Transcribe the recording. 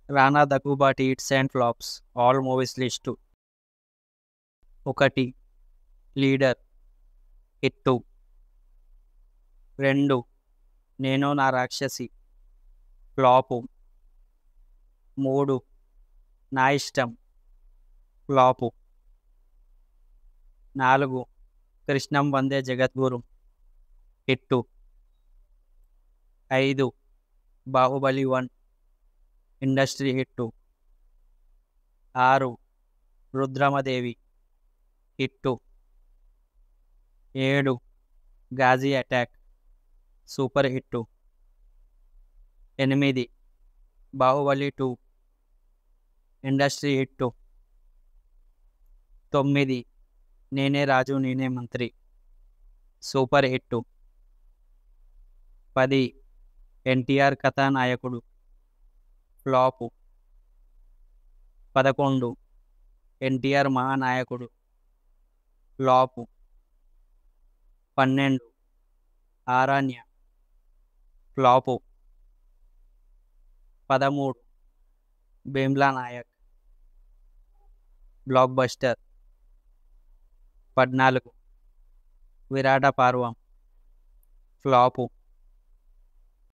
Rana Daggubati hits and flops all movies list. 1. Leader hit. 2. Nenu Naa Rakshasi flop. 3. Naa Ishtam flop. 4. Krishnam Vande Jagadguru hit. 5. Baahubali 1 industry hit. 6. Rudhramadevi hit. 7. Ghazi attack super hit. 8. Baahubali 2 industry hit. 9. Nene రాజు నేనే మంత్రి super hit. 10. NTR Kathanayakudu flop. 11. NTR Mahanayakudu flop. 12. Aranya flop. 13. Bheemla Nayak blockbuster. 14. Virata Parvam flop.